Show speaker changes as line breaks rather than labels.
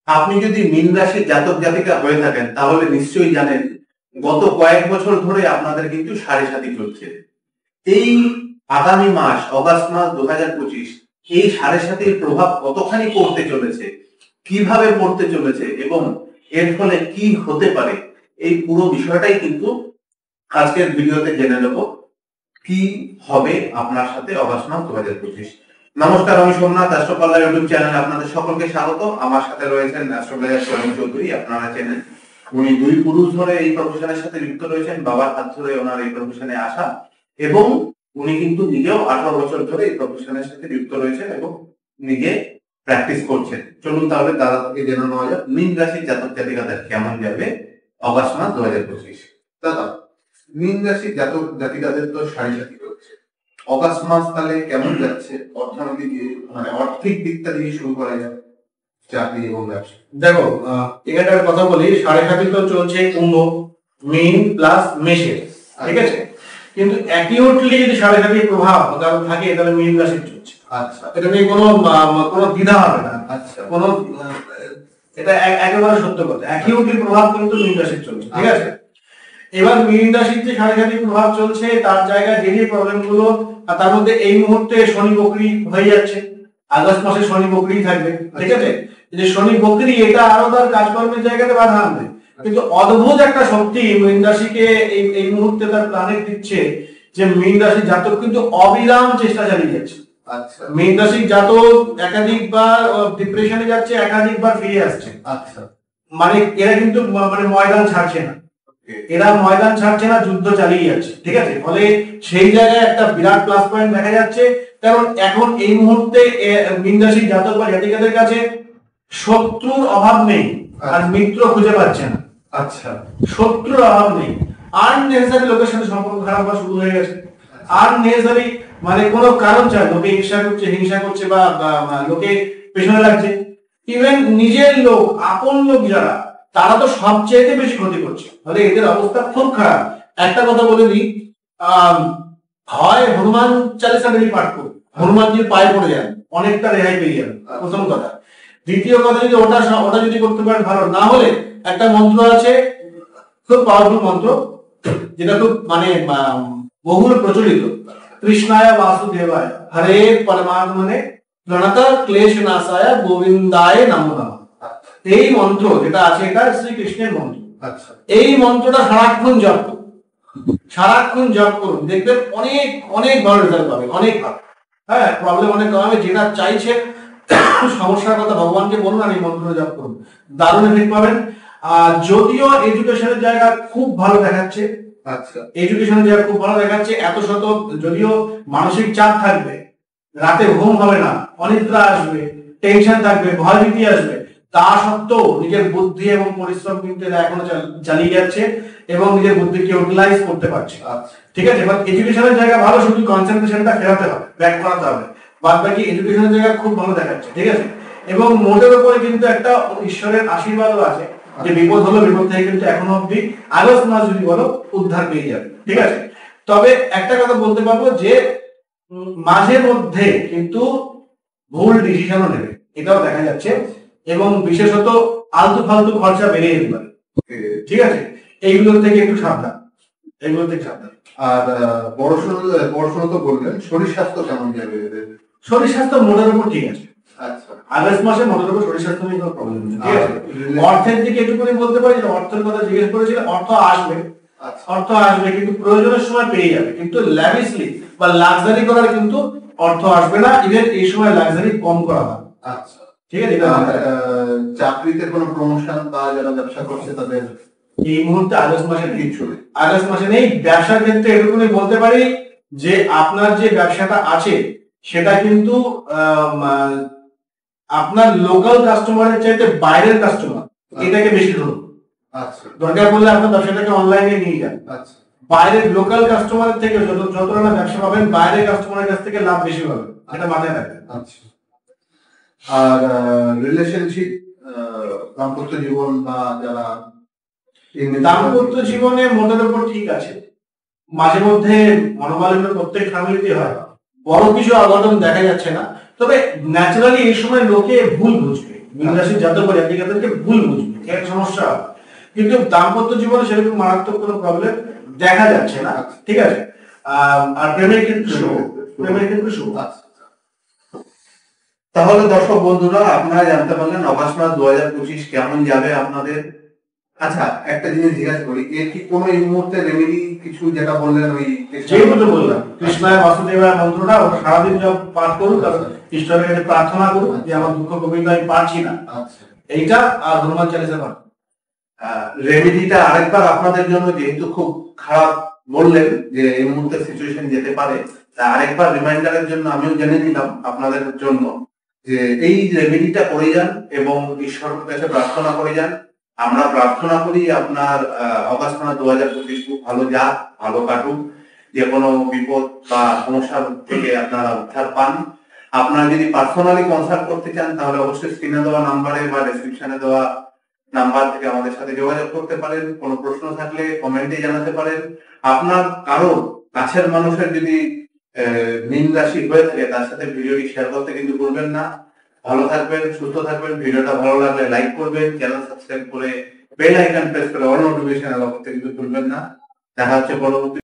আপনি যদি মীন রাশির জাতক জাতিকা হয়ে থাকেন তাহলে নিশ্চয়ই জানেন গত কয়েক বছর ধরে আপনাদের কিন্তু সাড়ে সাথী চলছে। এই আগামী মাস অগাস্ট মাস 2025 এই সাড়ে সাথীর প্রভাব কতখানি পড়তে চলেছে, কিভাবে পড়তে চলেছে এবং এর ফলে কি হতে পারে, এই পুরো বিষয়টাই কিন্তু আজকের ভিডিওতে জেনে নেব কি হবে আপনার সাথে অগাস্ট মাস 2025। নমস্কার, আমি সোমনাথ, অ্যাস্ট্রোপার্লার ইউটিউব চ্যানেলে আপনাদের সকলকে স্বাগত। আমার সাথে রয়েছেন অ্যাস্ট্রোলজার স্বয়ং চৌধুরী, আপনারা চেনেন। উনি দুই পুরুষ ধরে এই প্রফেশনের সাথে যুক্ত রয়েছেন, বাবার হাত ধরে ওনার এই প্রফেশনে আসা, এবং উনি কিন্তু নিজেও 18 বছর ধরে এই প্রফেশনের সাথে যুক্ত রয়েছেন এবং নিজে প্র্যাকটিস করছেন। চলুন তাহলে দাদা থেকে জেনে নেওয়া যাক মীন রাশির জাতক জাতিকাদের কেমন যাবে অগাস্ট মাস 2025। দাদা, মীন রাশির জাতক জাতিকাদের তো সাড়ে সাথী রয়েছে, অগাস্ট মাস তাহলে কেমন যাচ্ছে অর্থনৈতিক মানে আর্থিক দিকটা দিয়ে শুরু করা যায়, চাকরি এবং ব্যবসা?
দেখো, এখানে একটা কথা বলি, সাড়ে সাথী তো চলছে কুম্ভ, মীন প্লাস মেষের, ঠিক আছে? কিন্তু অ্যাকিউটলি যদি সাড়ে সাথীর প্রভাব থাকে তাহলে মীন রাশির চলছে।
আচ্ছা,
এটা নিয়ে কোনো দ্বিধা হবে না।
আচ্ছা,
এটা একেবারে সত্য কথা, অ্যাকিউটলি প্রভাব কিন্তু মীন রাশির চলছে, ঠিক আছে? এবার মীন রাশির যে সাড়ে সাথী প্রভাব চলছে তার জায়গায় যে প্রবলেম গুলো, তার মধ্যে এই মুহূর্তে শনি বকরি হয়ে যাচ্ছে, আগস্ট মাসে শনি বকরি থাকবে, ঠিক আছে? যে শনি বকরি এটা আরো তার কাজকর্মের জায়গাতে বাধা আনবে, কিন্তু অদ্ভুত একটা শক্তি মীন রাশিকে এই মুহূর্তে তার প্ল্যানেট দিচ্ছে যে মীন রাশি জাতক কিন্তু অবিরাম চেষ্টা চালিয়ে যাচ্ছে।
আচ্ছা,
মীন রাশির জাতক একাধিকবার ডিপ্রেশনে যাচ্ছে, একাধিকবার ফিরে আসছে।
আচ্ছা,
মানে এরা কিন্তু মানে ময়দান ছাড়ছে না, যুদ্ধ চালিয়ে যাচ্ছে, ঠিক আছে? ফলে সেই জায়গায় একটা বিরাট প্লাস পয়েন্ট দেখা যাচ্ছে, কারণ এখন এই মুহূর্তে মীন রাশির জাতক বা জাতিকাদের কাছে শত্রুর অভাব নেই আর মিত্র খুঁজে পাচ্ছে না।
আচ্ছা,
শত্রুর অভাব নেই, আননেসেসারি লোকের সাথে সম্পর্ক খারাপ হওয়া শুরু হয়ে গেছে। আননেসেসারি মানে কোনো কারণ চায়, লোকে ঈর্ষা করছে, হিংসা করছে, বা লোকে পেছনে লাগছে। ইভেন নিজের লোক, আপন লোক যারা, তারা তো সবচেয়ে বেশি ক্ষতি করছে। ফলে এদের অবস্থা খুব খারাপ। একটা কথা বলে দিই, হয় হনুমান চালিসা ডেলি পাঠ করুন, হনুমানজির পায়ে পড়ে যান, অনেকটা রেহাই পেয়ে যান, প্রথম কথা। দ্বিতীয় কথা, যদি ওটা যদি করতে পারেন ভালো, না হলে একটা মন্ত্র আছে, খুব পাওয়ারফুল মন্ত্র, যেটা খুব মানে বহুল প্রচলিত, কৃষ্ণায় বাসুদেবায় হরে পরমাত্মনে প্রণত ক্লেশ নাশায় গোবিন্দায় নমো নমঃ। এই মন্ত্র যেটা আছে, এটা শ্রীকৃষ্ণের মন্ত্র।
আচ্ছা,
এই মন্ত্রটা সারাক্ষণ জপ করুন, দেখবেন অনেক অনেক ভালো রেজাল্ট পাবেন, অনেক ভালো। হ্যাঁ, প্রবলেম অনেক কমাবে। যেটা চাইছেন, সমস্যার কথা ভগবানকে বলুন আর এই মন্ত্র জপ করুন, দারুণ এফেক্ট পাবেন। আর যদিও এডুকেশনের জায়গা খুব ভালো দেখাচ্ছে,
আচ্ছা,
এডুকেশনের জায়গা খুব ভালো দেখাচ্ছে, এত শত যদিও মানসিক চাপ থাকবে, রাতে ঘুম হবে না, অনিদ্রা আসবে, টেনশন থাকবে, ভয়ভীতি আসবে, তা সত্ত্বেও নিজের বুদ্ধি এবং পরিশ্রম কিন্তু এরা এখনো চালিয়ে যাচ্ছে এবং নিজের বুদ্ধিকে ইউটিলাইজ করতে পারছে, ঠিক আছে? এবার এডুকেশনের জায়গা ভালো, শুধু কনসেন্ট্রেশনটা ফেরাতে হবে, ব্যাক করাতে হবে, বাদ বাকি এডুকেশনের জায়গা খুব ভালো দেখাচ্ছে, ঠিক আছে? এবং মোটের উপরে কিন্তু একটা ঈশ্বরের আশীর্বাদও আছে, যে বিপদ হলো, বিপদ থেকে কিন্তু এখনো অব্দি আগস্ট মাস যদি বলো উদ্ধার পেয়ে যাবে, ঠিক আছে? তবে একটা কথা বলতে পারবো যে মাঝে মধ্যে কিন্তু ভুল ডিসিশনও নেবে, এটাও দেখা যাচ্ছে, এবং বিশেষত আলতু ফালতু খরচা বেড়ে যেতে পারে, ঠিক আছে? এইগুলোর থেকে একটু সাবধান,
আর পড়াশোনা তো বললেন, শরীর স্বাস্থ্য কেমন যাবে?
শরীর স্বাস্থ্য মোটের উপর ঠিক আছে।
আচ্ছা,
আগস্ট মাসে মোটের উপর শরীর স্বাস্থ্য নিয়ে কোনো প্রবলেম নেই, ঠিক আছে? অর্থের দিকে একটুখানি বলতে পারি, যে অর্থের কথা জিজ্ঞেস করেছিল, অর্থ আসবে, কিন্তু প্রয়োজনের সময় পেয়ে যাবে, কিন্তু ল্যাভিশলি বা লাক্সারি করার কিন্তু অর্থ আসবে না। ইভেন এই সময় লাক্সারি কম করা হয়।
আচ্ছা,
ঠিক আছে?
চাকরিতে কোনো প্রমোশন বা যারা ব্যবসা করছে তাদের
এই মুহূর্তে আগস্ট মাসে নেই। ব্যবসার ক্ষেত্রে এটুকুনি বলতে পারি যে আপনার যে ব্যবসাটা আছে সেটা কিন্তু আপনার লোকাল কাস্টমারের চাইতে বাইরের কাস্টমার, এটাকে বেশি ধরুন।
আচ্ছা,
দরকার পড়লে আপনার ব্যবসাটাকে অনলাইনে নিয়ে যান।
আচ্ছা,
বাইরের লোকাল কাস্টমারের থেকে যতটা না ব্যবসা পাবেন, বাইরের কাস্টমারের কাছ থেকে লাভ বেশি পাবেন, এটা মাথায় রাখবেন।
আচ্ছা, আর রিলেশনশিপ, দাম্পত্য জীবন বা যারা
দাম্পত্য জীবনে মোটের উপর ঠিক আছে, মাঝে মধ্যে মনোমালিন্য প্রত্যেক ফ্যামিলিতে হয়, বড় কিছু অঘটন দেখা যাচ্ছে না। তবে ন্যাচারালি এই সময় লোকে ভুল মীন রাশির জাতক বা জাতিকাদেরকে ভুল বুঝবে, কি একটা সমস্যা হবে। কিন্তু দাম্পত্য জীবনে সেরকম মারাত্মক কোনো প্রবলেম দেখা যাচ্ছে না, ঠিক আছে। আর প্রেমের ক্ষেত্রে শুভ, প্রেমের ক্ষেত্রে শুভ।
তাহলে দর্শক বন্ধুরা, আপনারা জানতে পারলেন অগাস্ট মাস 2025 কেমন যাবে আপনাদের। আচ্ছা, একটা জিনিস জিজ্ঞাসা করি, এর কি কোনো এই মুহূর্তে রেমেডি কিছু, যেটা বললেন ওই
যেগুলো বললাম কৃষ্ণায় বাসুদেবায় মন্ত্রটা ওটা সারাদিন সব পাঠ করুক, আর ঈশ্বরের কাছে প্রার্থনা করুক যে আমার দুঃখ গোবিন্দ আমি পারছি না, এইটা আর হনুমান চালিসা পাঠ।
রেমেডিটা আরেকবার আপনাদের জন্য, যেহেতু খুব খারাপ বললেন যে এই মুহূর্তে সিচুয়েশন যেতে পারে, তা আরেকবার রিমাইন্ডারের জন্য আমিও জেনে নিলাম আপনাদের জন্য যে এই রেমেডিটা করে যান এবং ঈশ্বরের কাছে প্রার্থনা করে যান। আমরা প্রার্থনা করি আপনার অগাস্ট মাস 2025 খুব ভালো যাক, ভালো কাটুক, যে কোনো বিপদ বা সমস্যার থেকে আপনারা উদ্ধার পান। আপনারা যদি পার্সোনালি কনসাল্ট করতে চান তাহলে অবশ্যই স্ক্রিনে দেওয়া নাম্বারে বা ডেসক্রিপশনে দেওয়া নাম্বার থেকে আমাদের সাথে যোগাযোগ করতে পারেন। কোনো প্রশ্ন থাকলে কমেন্টে জানাতে পারেন। আপনার কারো কাছের মানুষের যদি মীন রাশি হয়ে থাকে তার সাথে ভিডিওটি শেয়ার করতে কিন্তু ভুলবেন না। ভালো থাকবেন, সুস্থ থাকবেন। ভিডিওটা ভালো লাগলে লাইক করবেন, চ্যানেল সাবস্ক্রাইব করে বেল আইকন প্রেস করে অল নোটিফিকেশন অল করতে কিন্তু ভুলবেন না। দেখা হচ্ছে পরবর্তী